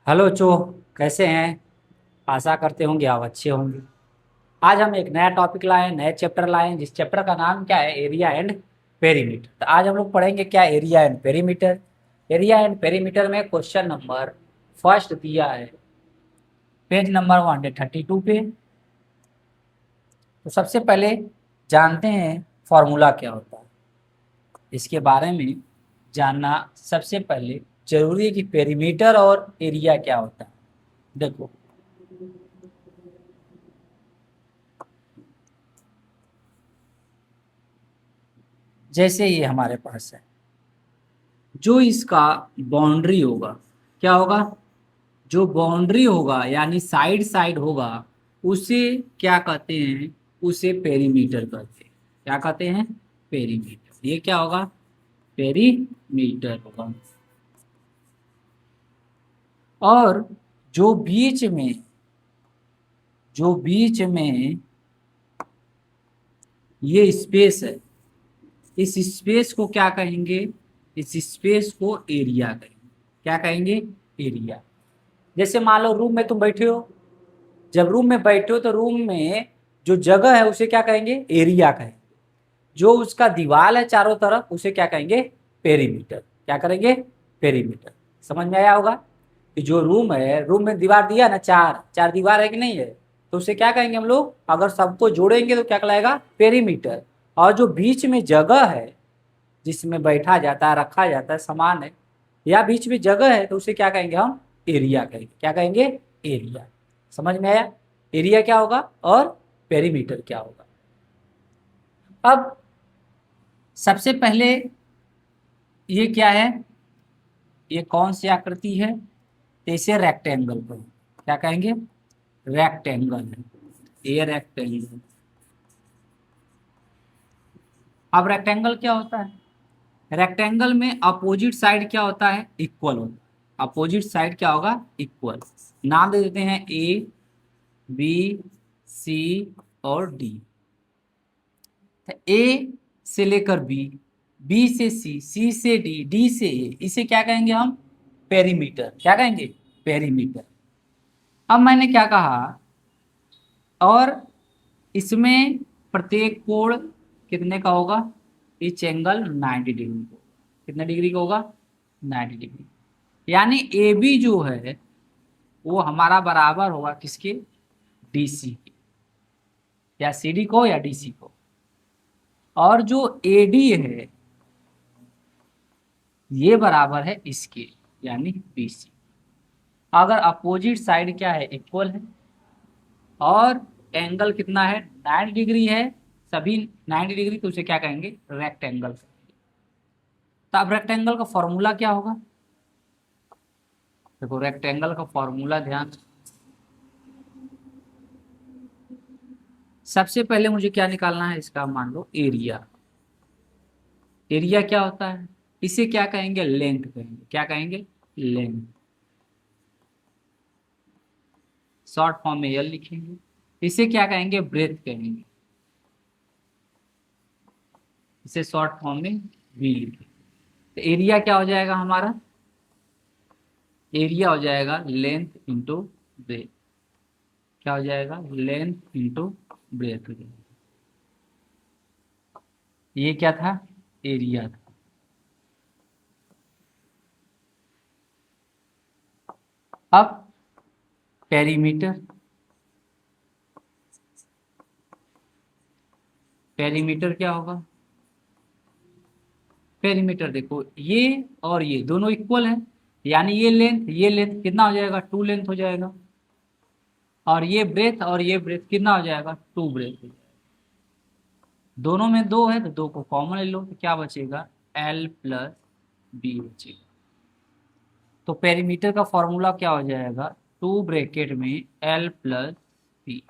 Hello चो, कैसे हैं? आशा करते होंगे आप अच्छे होंगे। आज हम एक नया टॉपिक लाए हैं, नए चैप्टर लाए हैं, जिस चैप्टर का नाम क्या है? Area and perimeter. तो आज हम लोग पढ़ेंगे क्या area and perimeter. Area and perimeter में क्वेश्चन नंबर फर्स्ट दिया है पेज नंबर 132 पे। तो सबसे पहले जानते हैं फॉर्मूला क्या होता है। इसके बारे में जानना सबसे पहले जरूरी है कि पेरीमीटर और एरिया क्या होता है। देखो, जैसे ये हमारे पास है, जो इसका बाउंड्री होगा, क्या होगा? जो बाउंड्री होगा यानी साइड साइड होगा, उसे क्या कहते हैं? उसे पेरीमीटर कहते हैं। क्या कहते हैं? पेरीमीटर। ये क्या होगा? पेरीमीटर होगा। और जो बीच में जो बीच में ये स्पेस है, इस स्पेस को क्या कहेंगे? इस स्पेस को एरिया कहेंगे। क्या कहेंगे? एरिया। जैसे मान लो रूम में तुम बैठे हो। जब रूम में बैठे हो तो रूम में जो जगह है उसे क्या कहेंगे? एरिया कहेंगे। जो उसका दीवार है चारों तरफ उसे क्या कहेंगे? पेरीमीटर। क्या करेंगे? पेरीमीटर। समझ में आया होगा कि जो रूम है, रूम में दीवार दिया ना, चार चार दीवार है कि नहीं है, तो उसे क्या कहेंगे हम लोग? अगर सबको जोड़ेंगे तो क्या कहलाएगा? पेरीमीटर। और जो बीच में जगह है, जिसमें बैठा जाता है, रखा जाता है सामान है, या बीच में जगह है, तो उसे क्या कहेंगे हम? एरिया कहेंगे। क्या कहेंगे? एरिया। समझ में आया? एरिया क्या होगा और पेरीमीटर क्या होगा। अब सबसे पहले ये क्या है? ये कौन सी आकृति है? तो इसे रेक्टेंगल को क्या कहेंगे? रेक्टेंगल है। ये रेक्टेंगल। अब रेक्टेंगल क्या होता है? रेक्टेंगल में अपोजिट साइड क्या होता है? इक्वल होता है। अपोजिट साइड क्या होगा? इक्वल। नाम दे देते हैं ए, बी, सी और डी। ए से लेकर बी, बी से सी, सी से डी, डी से ए, इसे क्या कहेंगे हम? पेरीमीटर। क्या कहेंगे? पेरीमीटर। अब मैंने क्या कहा? और इसमें प्रत्येक कोण कितने का होगा? इच एंगल 90 डिग्री को। कितने डिग्री का होगा? 90 डिग्री। यानी ए बी जो है वो हमारा बराबर होगा किसके? डीसी के। या सीडी को या डीसी को। और जो एडी है ये बराबर है इसके, यानी बीसी। अगर अपोजिट साइड क्या है? इक्वल है। और एंगल कितना है? 90 डिग्री है। सभी 90 डिग्री, तो उसे क्या कहेंगे? रेक्टेंगल। तो अब रेक्टेंगल का फॉर्मूला क्या होगा? देखो, रेक्टेंगल का फॉर्मूला ध्यान। सबसे पहले मुझे क्या निकालना है? इसका मान लो एरिया। एरिया क्या होता है? इसे क्या कहेंगे? लेंथ कहेंगे। क्या कहेंगे? लेंथ। शॉर्ट फॉर्म में एल लिखेंगे। इसे क्या कहेंगे? ब्रेथ कहेंगे। इसे शॉर्ट फॉर्म में वी लिखेंगे। तो एरिया क्या हो जाएगा हमारा? एरिया हो जाएगा लेंथ इंटू ब्रेथ। क्या हो जाएगा? लेंथ इंटू ब्रेथ हो जाएगा। ये क्या था? एरिया था। अब पेरीमीटर। पेरीमीटर क्या होगा? पेरीमीटर देखो, ये और ये दोनों इक्वल है। यानी ये लेंथ कितना हो जाएगा? टू लेंथ हो जाएगा। और ये ब्रेथ और ये ब्रेथ कितना हो जाएगा? टू ब्रेथ हो जाएगा। दोनों में दो है तो दो को कॉमन ले लो, तो क्या बचेगा? एल प्लस बी बचेगा। तो पेरीमीटर का फॉर्मूला क्या हो जाएगा? टू ब्रैकेट में एल प्लस बी।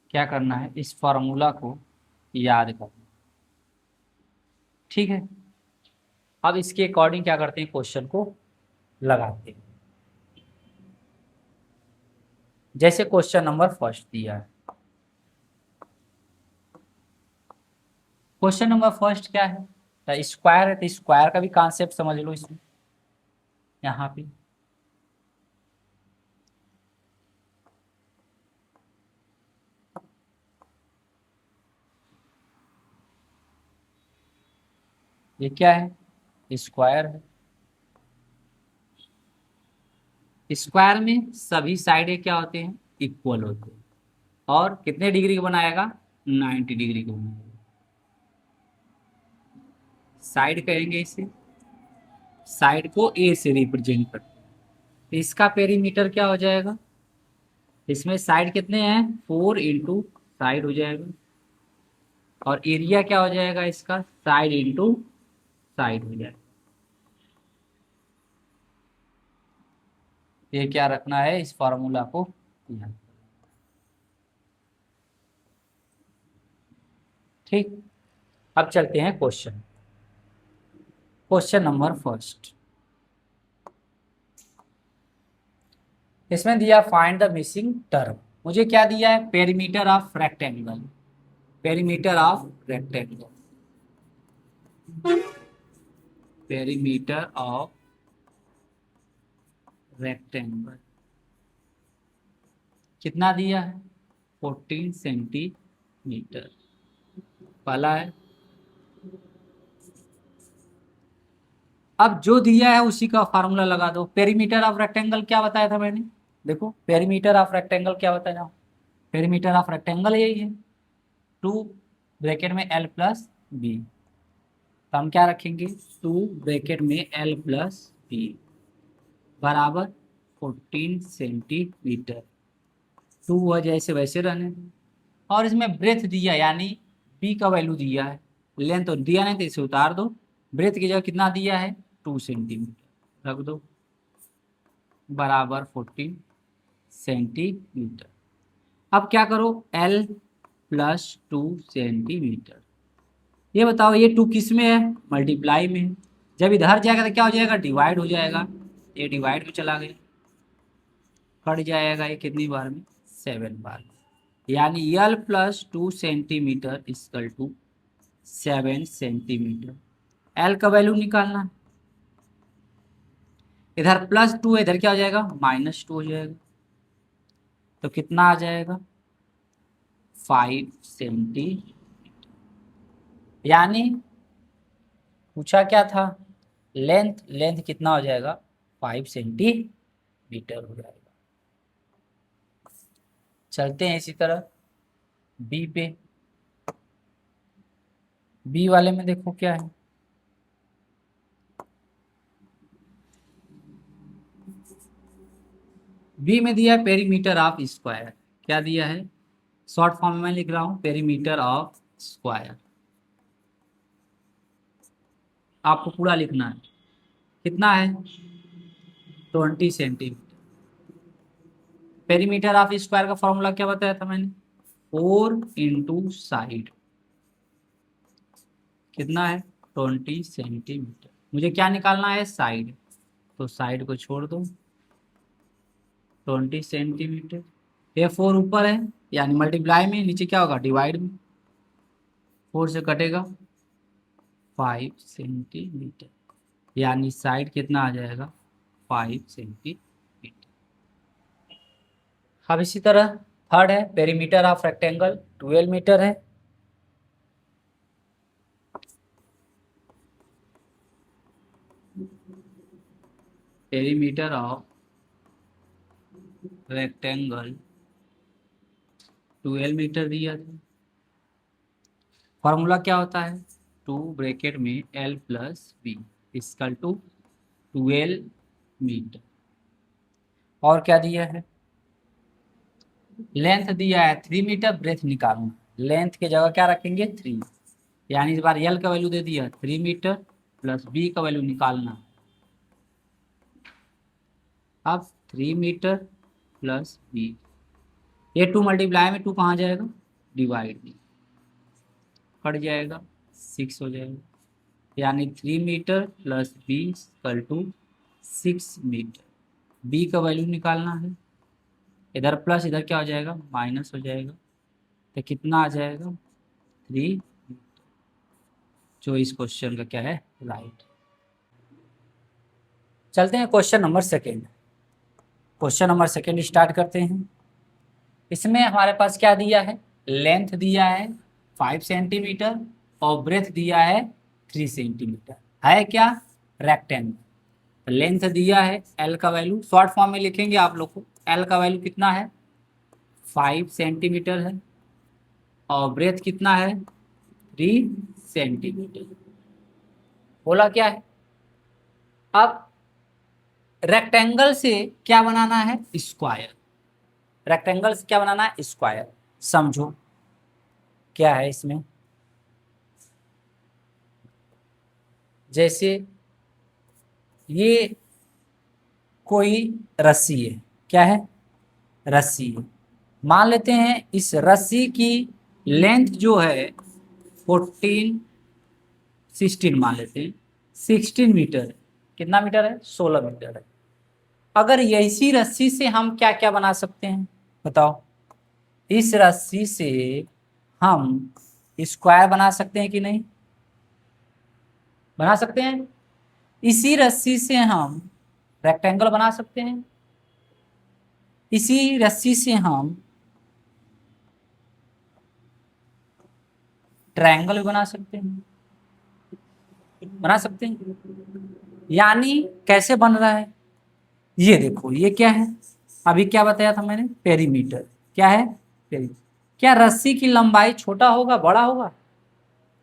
क्या करना है? इस फॉर्मूला को याद करना। ठीक है। अब इसके अकॉर्डिंग क्या करते हैं? क्वेश्चन को लगाते हैं। जैसे क्वेश्चन नंबर फर्स्ट दिया है, क्वेश्चन नंबर फर्स्ट क्या है, तो स्क्वायर है, तो स्क्वायर का भी कॉन्सेप्ट समझ लो इसमें। यहाँ पे ये क्या है, स्क्वायर है। स्क्वायर में सभी साइडें क्या होते हैं, इक्वल होते हैं। और कितने डिग्री का बनाएगा, 90 डिग्री का बनाएगा। साइड कहेंगे इसे, साइड को ए से रिप्रेजेंट करते हैं। तो इसका पेरीमीटर क्या हो जाएगा, इसमें साइड कितने हैं, 4 इंटू साइड हो जाएगा। और एरिया क्या हो जाएगा इसका, साइड इंटू साइड हो जाएगा। ये क्या रखना है, इस फॉर्मूला को याद। ठीक, अब चलते हैं क्वेश्चन। क्वेश्चन नंबर फर्स्ट, इसमें दिया फाइंड द मिसिंग टर्म। मुझे क्या दिया है, perimeter of rectangle, perimeter of rectangle, perimeter of rectangle कितना दिया है, 14 सेंटीमीटर पहला है। अब जो दिया है उसी का फार्मूला लगा दो। पेरीमीटर ऑफ रेक्टेंगल क्या बताया था मैंने, देखो पेरीमीटर ऑफ रेक्टेंगल क्या बताया, पेरीमीटर ऑफ रेक्टेंगल यही है, 2 ब्रैकेट में L प्लस बी। तो हम क्या रखेंगे, 2 ब्रैकेट में L प्लस बी बराबर 14 सेंटीमीटर। 2 हो जैसे वैसे रहने दो। और इसमें ब्रेथ दिया, यानी बी का वैल्यू दिया है, लेंथ तो दिया नहीं तो इसे उतार दो। ब्रेथ की जगह कितना दिया है, 2 सेंटीमीटर रख दो, बराबर 14 सेंटीमीटर। अब क्या करो, L प्लस 2 सेंटीमीटर। ये बताओ ये 2 किस में है, मल्टीप्लाई में है। जब इधर जाएगा तो क्या हो जाएगा, डिवाइड हो जाएगा। ये डिवाइड में चला गया, कट जाएगा ये कितनी बार में, 7 बार। यानी L plus 2 centimetre equal to 7 centimetre. L का वैल्यू निकालना है, इधर +2 है, इधर क्या हो जाएगा, -2 हो जाएगा। तो कितना आ जाएगा, 5 सेंटीमीटर। यानी पूछा क्या था, लेंथ, लेंथ कितना हो जाएगा, 5 सेंटीमीटर हो जाएगा। चलते हैं इसी तरह बी पे। बी वाले में देखो क्या है, बी में दिया है पेरीमीटर ऑफ स्क्वायर। क्या दिया है, शॉर्ट फॉर्म में मैं लिख रहा हूं, पेरीमीटर ऑफ स्क्वायर। आपको पूरा लिखना है, कितना है, 20 सेंटीमीटर। पेरीमीटर ऑफ स्क्वायर का फॉर्मूला क्या बताया था मैंने, 4 इंटू साइड, कितना है, 20 सेंटीमीटर। मुझे क्या निकालना है, साइड, तो साइड को छोड़ दो, 20 सेंटीमीटर। ये 4 ऊपर है, यानी मल्टीप्लाई में, नीचे क्या होगा, डिवाइड में, 4 से कटेगा 5 सेंटीमीटर। यानी साइड कितना आ जाएगा, 5 सेंटीमीटर। अब इसी तरह थर्ड है, पेरीमीटर ऑफ रेक्टेंगल 12 मीटर है। पेरीमीटर ऑफ रेक्टेंगल 12 मीटर दिया था। फॉर्मूला क्या होता है, 2 ब्रैकेट में L plus b equal to 12 metre. और क्या दिया है, लेंथ दिया है 3 मीटर, ब्रेथ निकालना, लेंथ की जगह क्या रखेंगे, 3। यानी इस बार L का वैल्यू दे दिया 3 मीटर प्लस B का वैल्यू निकालना। अब 3 मीटर प्लस B, ये 2 मल्टीप्लाई में 2 कहाँ जाएगा, डिवाइड में कट जाएगा, 6 हो जाएगा। यानी 3 metre plus B equal to 6 metre. B का वैल्यू निकालना है, इधर प्लस इधर क्या हो जाएगा, माइनस हो जाएगा। तो कितना आ जाएगा, 3 मीटर। जो इस क्वेश्चन का क्या है, राइट। चलते हैं question number second. Question number second start करते हैं। इसमें हमारे पास क्या दिया है, लेंथ दिया है 5 सेंटीमीटर और ब्रेथ दिया है 3 सेंटीमीटर। है क्या, रेक्टेंगल। लेंथ दिया है एल का वैल्यू शॉर्ट फॉर्म में लिखेंगे आप लोग को, एल का वैल्यू कितना है 5 सेंटीमीटर है और ब्रेथ कितना है 3 सेंटीमीटर। बोला क्या है, अब रेक्टेंगल से क्या बनाना है, स्क्वायर। रेक्टेंगल से क्या बनाना है, स्क्वायर। समझो क्या है इसमें, जैसे ये कोई रस्सी है, क्या है, रस्सी है। मान लेते हैं इस रस्सी की लेंथ जो है 14 16 मान लेते हैं, 16 मीटर है। कितना मीटर है, 16 मीटर है। अगर इसी रस्सी से हम क्या क्या बना सकते हैं बताओ, इस रस्सी से हम स्क्वायर बना सकते हैं कि नहीं, बना सकते हैं। इसी रस्सी से हम रेक्टेंगल बना सकते हैं, इसी रस्सी से हम ट्रायंगल भी बना सकते हैं, बना सकते हैं। यानी कैसे बन रहा है, ये देखो ये क्या है, अभी क्या बताया था मैंने, पेरीमीटर। क्या है, पेरीमीटर। क्या रस्सी की लंबाई छोटा होगा बड़ा होगा,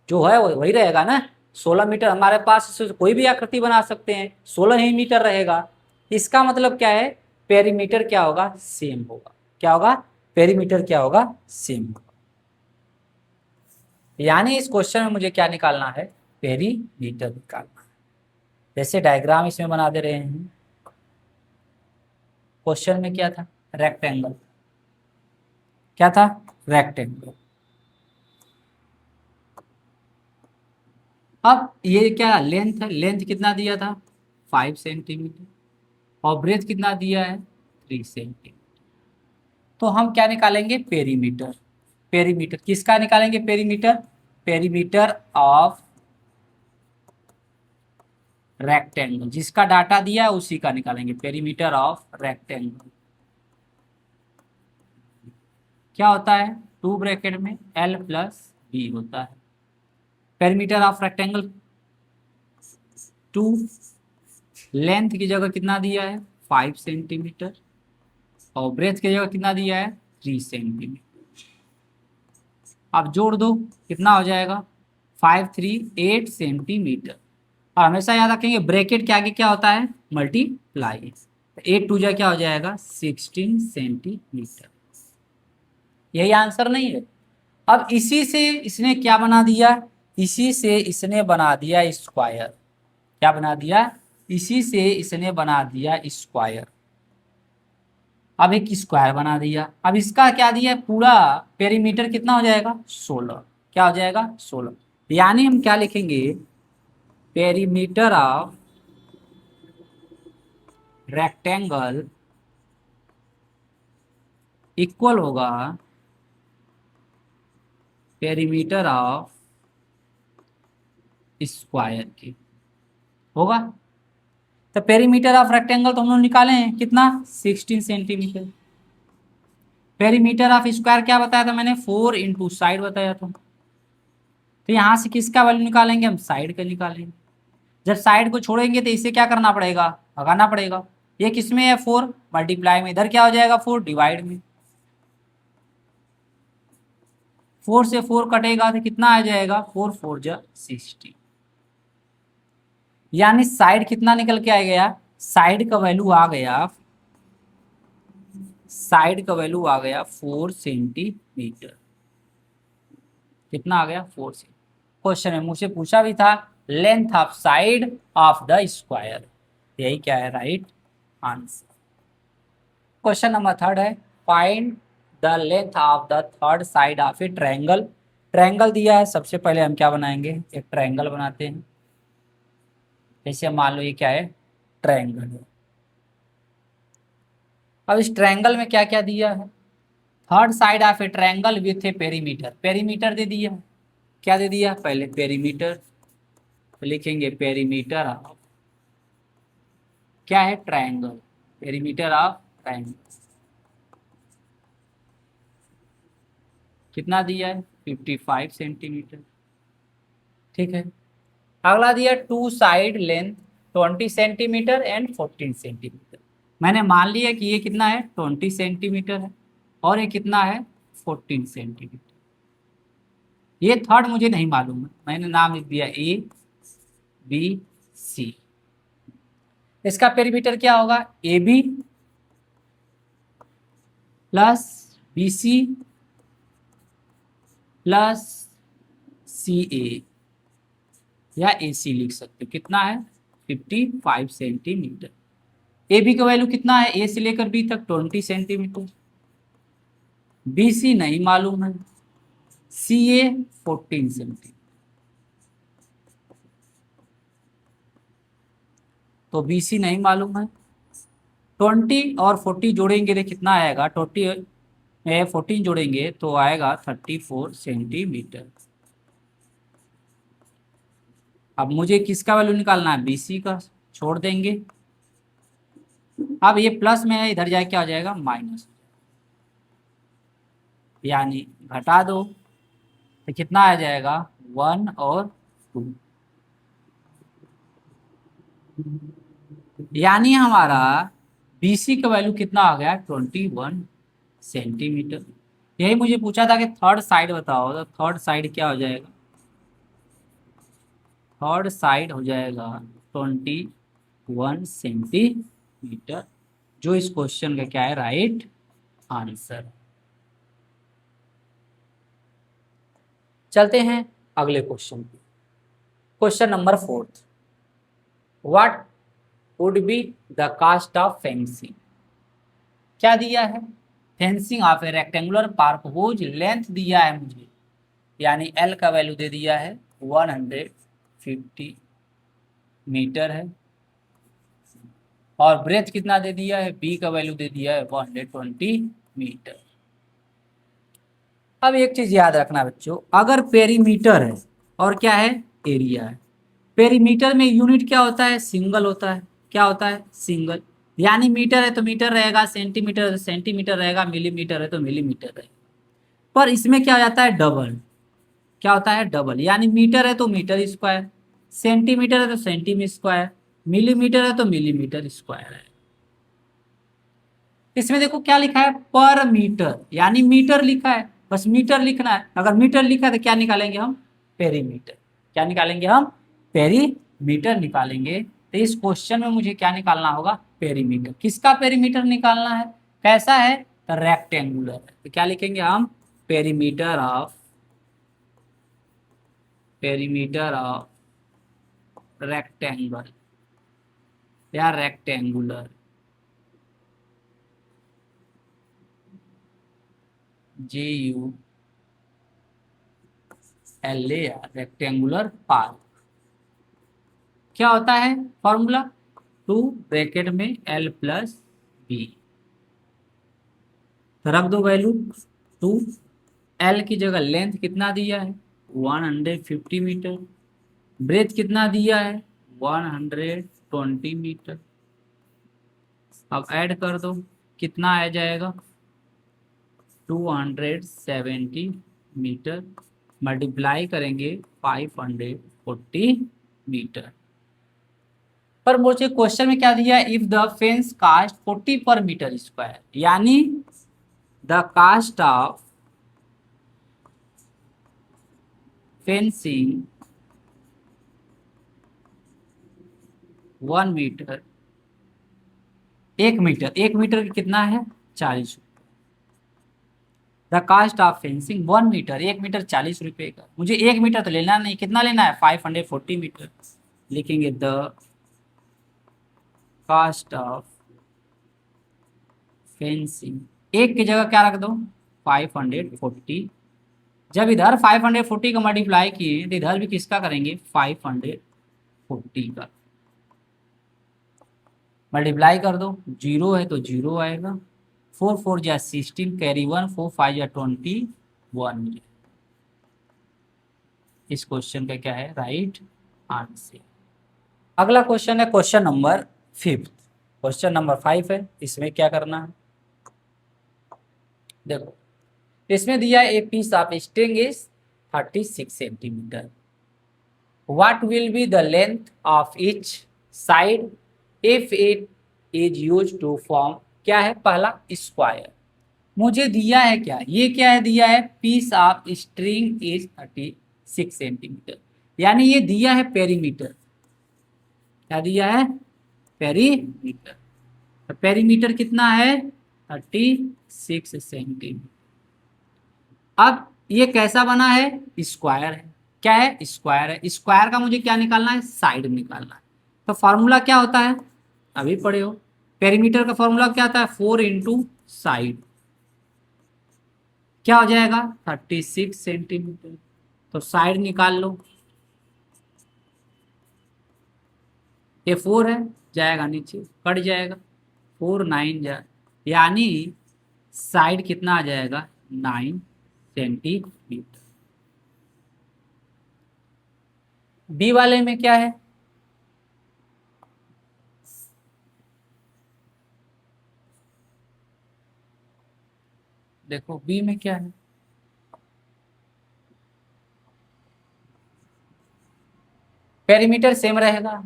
जो है वही रहेगा ना। 16 मीटर हमारे पास, इससे कोई भी आकृति बना सकते हैं, 16 ही मीटर रहेगा। इसका मतलब क्या है, पेरीमीटर क्या होगा, सेम होगा। क्या होगा, पेरीमीटर क्या होगा, सेम होगा। यानी इस क्वेश्चन में मुझे क्या निकालना है, पेरीमीटर निकालना है। जैसे डायग्राम इसमें बना दे रहे हैं। क्वेश्चन में क्या था, रेक्टेंगल। क्या था, रेक्टेंगल। अब ये क्या लेंथ है, लेंथ कितना दिया था 5 सेंटीमीटर और ब्रेथ कितना दिया है 3 सेंटीमीटर। तो हम क्या निकालेंगे, पेरीमीटर। पेरीमीटर किसका निकालेंगे, पेरीमीटर, पेरीमीटर ऑफ रेक्टेंगल। जिसका डाटा दिया है उसी का निकालेंगे, पेरीमीटर ऑफ रेक्टेंगल। क्या होता है, 2 ब्रैकेट में L प्लस B होता है। पेरीमीटर ऑफ रेक्टेंगल 2, लेंथ की जगह कितना दिया है 5 सेंटीमीटर और ब्रेथ की जगह कितना दिया है 3 सेंटीमीटर। आप जोड़ दो कितना हो जाएगा, 5 3 8 सेंटीमीटर। और हमेशा याद रखेंगे ब्रैकेट के आगे क्या होता है, मल्टीप्लाई। 8 2 जा क्या हो जाएगा 16 सेंटीमीटर। यही आंसर नहीं है। अब इसी से इसने क्या बना दिया, इसी से इसने बना दिया स्क्वायर। क्या बना दिया, इसी से इसने बना दिया स्क्वायर। अब एक स्क्वायर बना दिया। अब इसका क्या दिया, पूरा पेरीमीटर कितना हो जाएगा 16। क्या हो जाएगा 16। यानी हम क्या लिखेंगे, पेरीमीटर ऑफ रेक्टेंगल इक्वल होगा पेरीमीटर ऑफ स्क्वायर की, होगा। तो पेरीमीटर ऑफ रेक्टेंगल तो हम लोग निकाले हैं कितना 16 सेंटीमीटर। पेरीमीटर ऑफ स्क्वायर क्या बताया था मैंने, 4 इंटू साइड बताया था। तो यहाँ से किसका वैल्यू निकालेंगे हम, साइड का निकालेंगे। जब साइड को छोड़ेंगे तो इसे क्या करना पड़ेगा, भगाना पड़ेगा। ये किसमें है 4, मल्टीप्लाई में, इधर क्या हो जाएगा 4 डिवाइड में। 4 से 4 कटेगा तो कितना आ जाएगा 4 4 जा 60। यानी साइड कितना निकल के आ गया, साइड का वैल्यू आ गया, साइड का वैल्यू आ गया 4 सेंटीमीटर। कितना आ गया 4 सेंटीमीटर। क्वेश्चन में मुझसे पूछा भी था length of side of the square, यही क्या है right answer. Question number third है, find the length of the third side of a triangle. Triangle दिया है, सबसे पहले हम क्या बनाएंगे, एक ट्रायंगल बनाते हैं। जैसे मान लो ये क्या है, ट्रायंगल है। अब इस ट्रायंगल में क्या क्या दिया है, third side of a triangle with a perimeter. Perimeter दे दिया, क्या दे दिया, पहले पेरीमीटर तो लिखेंगे पेरीमीटर ऑफ, क्या है, ट्रायंगल, पेरीमीटर ऑफ ट्रायंगल कितना दिया है, 55 सेंटीमीटर। ठीक है, अगला दिया two side length 20 centimetre and 14 centimetre. मैंने मान लिया कि ये कितना है, 20 सेंटीमीटर है और ये कितना है, 14 सेंटीमीटर। ये थर्ड मुझे नहीं मालूम है, मैंने नाम लिख दिया ए बी सी। इसका पेरीमीटर क्या होगा, A B plus B C plus C A, या ए सी लिख सकते हो। कितना है, 55 सेंटीमीटर। ए बी का वैल्यू कितना है, ए से लेकर बी तक 20 सेंटीमीटर। बी सी नहीं मालूम है, सी ए 14 सेंटीमीटर। तो बी सी नहीं मालूम है, 20 और 40 जोड़ेंगे तो कितना आएगा, 20 में 14 जोड़ेंगे तो आएगा 34 सेंटीमीटर। अब मुझे किसका वैल्यू निकालना है, बी सी का, छोड़ देंगे। अब ये प्लस में है, इधर जाए क्या हो जाएगा, माइनस, यानी घटा दो तो कितना आ जाएगा, 1 और 2, यानी हमारा BC का वैल्यू कितना आ गया, 21 सेंटीमीटर। यही मुझे पूछा था कि थर्ड साइड बताओ, तो थर्ड साइड क्या हो जाएगा, थर्ड साइड हो जाएगा 21 सेंटीमीटर, जो इस क्वेश्चन का क्या है, राइट आंसर। चलते हैं अगले क्वेश्चन पे, question number 4। What would be the cost of fencing. क्या दिया है, fencing of a rectangular park whose length दिया है मुझे, यानी एल का वैल्यू दे दिया है 150 मीटर है, और ब्रेथ कितना दे दिया है, बी का वैल्यू दे दिया है 120 मीटर। अब एक चीज याद रखना बच्चों, अगर पेरीमीटर है और क्या है, एरिया है, पेरीमीटर में यूनिट क्या होता है, सिंगल होता है। क्या होता है, सिंगल, यानी मीटर है तो मीटर रहेगा, सेंटीमीटर है तो सेंटीमीटर रहेगा, मिलीमीटर है तो मिलीमीटर रहेगा। पर इसमें क्या हो जाता है, डबल, क्या होता है, डबल, यानी मीटर है तो मीटर स्क्वायर, सेंटीमीटर है तो सेंटीमीटर स्क्वायर, मिलीमीटर है तो मिलीमीटर स्क्वायर है। इसमें देखो क्या लिखा है, पर मीटर, यानी मीटर लिखा है, बस मीटर लिखना है। अगर मीटर लिखा है तो क्या निकालेंगे हम, पेरीमीटर। क्या निकालेंगे हम, पेरीमीटर निकालेंगे। तो इस क्वेश्चन में मुझे क्या निकालना होगा, पेरीमीटर। किसका पेरीमीटर निकालना है, कैसा है, तो रेक्टेंगुलर है। तो क्या लिखेंगे हम, perimeter of, perimeter of rectangle या रेक्टेंगुलर, JULA, रेक्टेंगुलर पार्क। क्या होता है फॉर्मूला, 2 ब्रैकेट में L प्लस बी, रख दो वैल्यू 2। L की जगह लेंथ कितना दिया है, 150 मीटर, ब्रेथ कितना दिया है, 120 मीटर। अब ऐड कर दो, कितना आ जाएगा, 270 मीटर, मल्टीप्लाई करेंगे 540 मीटर। पर मुझे क्वेश्चन में क्या दिया, if the fence cost 40 per metre square, यानी the cost of fencing 1 metre, 1 metre कितना है, 40। The cost of fencing 1 metre, 1 metre 40 रुपए का। मुझे 1 मीटर तो लेना नहीं, कितना लेना है, 540 मीटर। लिखेंगे द कास्ट ऑफ फेंसिंग, एक की जगह क्या रख दो, 540। जब इधर 540 का मल्टीप्लाई किए तो इधर भी किसका करेंगे, 540 का मल्टीप्लाई कर दो, जीरो है तो जीरो आएगा, 4 4 जा 16, कैरी 1, 4 5 जा 21। इस क्वेश्चन का क्या है, राइट 8 से। अगला क्वेश्चन है क्वेश्चन नंबर 5। क्वेश्चन नंबर 5 है, इसमें क्या करना है देखो। इसमें दिया है a piece of string is 36 centimetre. What will be the length of each side if it is use to form, क्या है पहला स्क्वायर। मुझे दिया है क्या, ये क्या है, दिया है piece of string is 36 centimetre, यानी ये दिया है पेरीमीटर। क्या दिया है, पेरीमीटर। तो पेरीमीटर कितना है, 36 सेंटीमीटर। अब ये कैसा बना है, स्क्वायर है। क्या है, स्क्वायर है। स्क्वायर का मुझे क्या निकालना है, साइड निकालना है। तो फॉर्मूला क्या होता है, अभी पढ़े हो। पेरीमीटर का फॉर्मूला क्या आता है, 4 इंटू साइड, क्या हो जाएगा 36 सेंटीमीटर। तो साइड निकाल लो, ये 4 है, जाएगा नीचे कट जाएगा, 4 9 जाए, यानी साइड कितना आ जाएगा, 9 सेंटीमीटर। बी वाले में क्या है, देखो बी में क्या है, पेरीमीटर सेम रहेगा।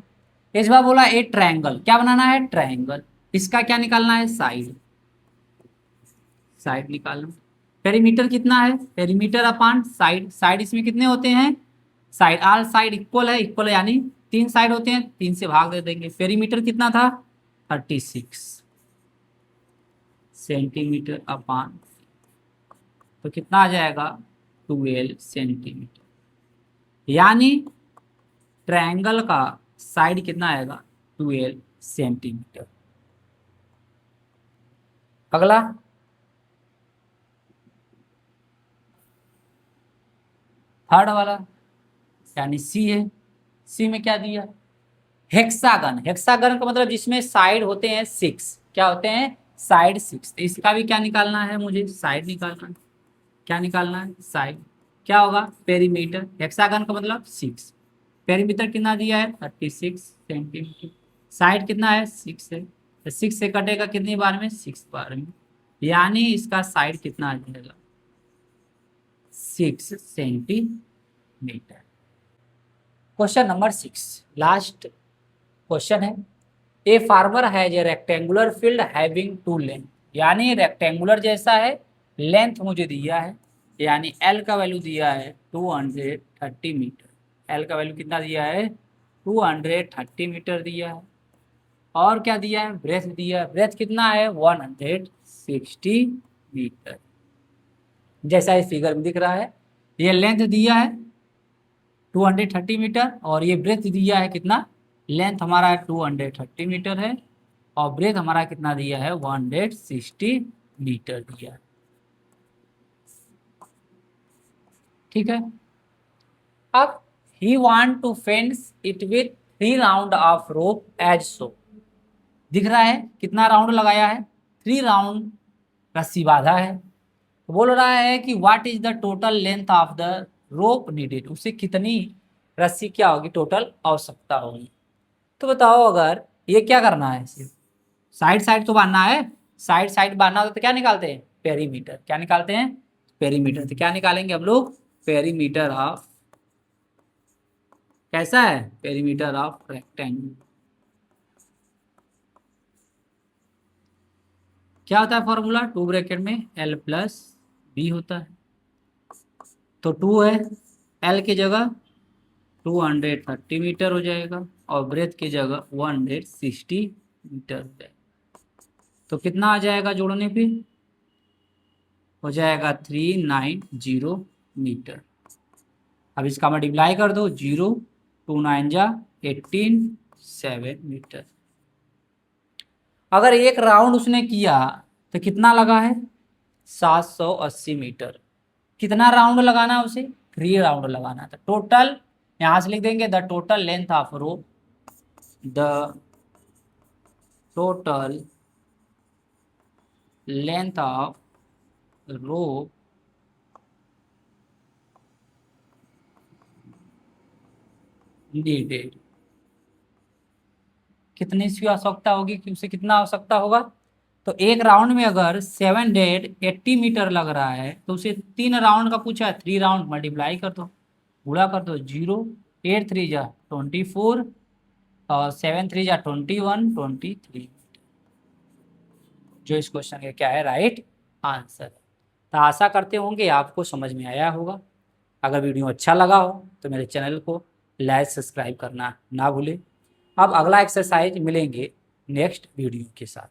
इस बार बोला ए ट्रायंगल, क्या बनाना है, ट्रायंगल। इसका क्या निकालना है, साइड, साइड निकालना। पेरीमीटर कितना है, पेरीमीटर अपान साइड, साइड इसमें कितने होते हैं, साइड आल साइड इक्वल है, यानी 3 साइड होते हैं, 3 से भाग दे देंगे। पेरीमीटर कितना था, 36 सेंटीमीटर अपान, तो कितना आ जाएगा, 12 सेंटीमीटर। यानी ट्रायंगल का साइड कितना आएगा, 12 सेंटीमीटर। अगला थर्ड वाला, यानी सी है। सी में क्या दिया, हेक्सागन। हेक्सागन का मतलब जिसमें साइड होते हैं 6, क्या होते हैं, साइड 6। तो इसका भी क्या निकालना है, मुझे साइड निकालना है। क्या निकालना है, साइड। क्या होगा, पेरीमीटर। हेक्सागन का मतलब 6, पेरीमीटर कितना दिया है, 36 सेंटीमीटर। साइड कितना है, 6 है, तो 6 से कटेगा कितनी बार में, 6 बार में, यानी इसका साइड कितना आ जाएगा, 6 centimetre. Question number 6 last question है। A farmer has a rectangular field having 2 length, यानी रेक्टेंगुलर जैसा है, लेंथ मुझे दिया है, यानी एल का वैल्यू दिया है 230 मीटर। एल का वैल्यू कितना दिया है, 230 मीटर दिया है। और क्या दिया है, ब्रेथ दिया है, ब्रेथ कितना है, 160 मीटर, जैसा इस फिगर में दिख रहा है। ये लेंथ दिया है 230 मीटर, और ये ब्रेथ दिया है कितना, लेंथ हमारा 230 मीटर है, और ब्रेथ हमारा कितना दिया है, 160 मीटर दिया है। ठीक है। अब he want to fence it with 3 round of rope as so. दिख रहा है कितना राउंड लगाया है, 3 राउंड रस्सी बांधा है। बोल रहा है कि what is the total length of the rope needed, उसे कितनी रस्सी क्या होगी, टोटल आवश्यकता होगी। तो बताओ, अगर ये क्या करना है, सिर्फ साइड साइड तो बांधना है, साइड साइड बांधना होता तो क्या निकालते हैं, पेरीमीटर। क्या निकालते हैं, पेरीमीटर। तो क्या निकालेंगे हम लोग, पेरीमीटर ऑफ, कैसा है, पेरीमीटर ऑफ रेक्टेंगल। क्या होता है फॉर्मूला, 2 ब्रैकेट में एल प्लस बी होता है। तो 2 है, एल की जगह 230 मीटर हो जाएगा, और ब्रेथ की जगह 160 मीटर हो जाएगा। तो कितना आ जाएगा जोड़ने पे, हो जाएगा 390 मीटर। अब इसका मल्टीप्लाई कर दो, 0 2 9 जा 18 7 मीटर। अगर एक राउंड उसने किया तो कितना लगा है, 780 मीटर। कितना राउंड लगाना है उसे, 3 राउंड लगाना था टोटल। यहां से लिख देंगे the total length of rope, the total length of rope needed. कितनी इसकी आवश्यकता होगी कि उसे कितना आवश्यकता होगा? तो एक राउंड में अगर 780 मीटर लग रहा है तो उसे 3 राउंड का पूछा है, 3 राउंड मल्टीप्लाई कर दो, गुणा कर दो, 0, 8 3 जा 24 और 7 3 जा 21, 23, जो इस क्वेश्चन का क्या है राइट आंसर। तो आशा करते होंगे आपको समझ में आया होगा। अगर वीडियो अच्छा लगा हो तो मेरे चैनल को लाइक सब्सक्राइब करना ना भूलें। अब अगला एक्सरसाइज मिलेंगे नेक्स्ट वीडियो के साथ।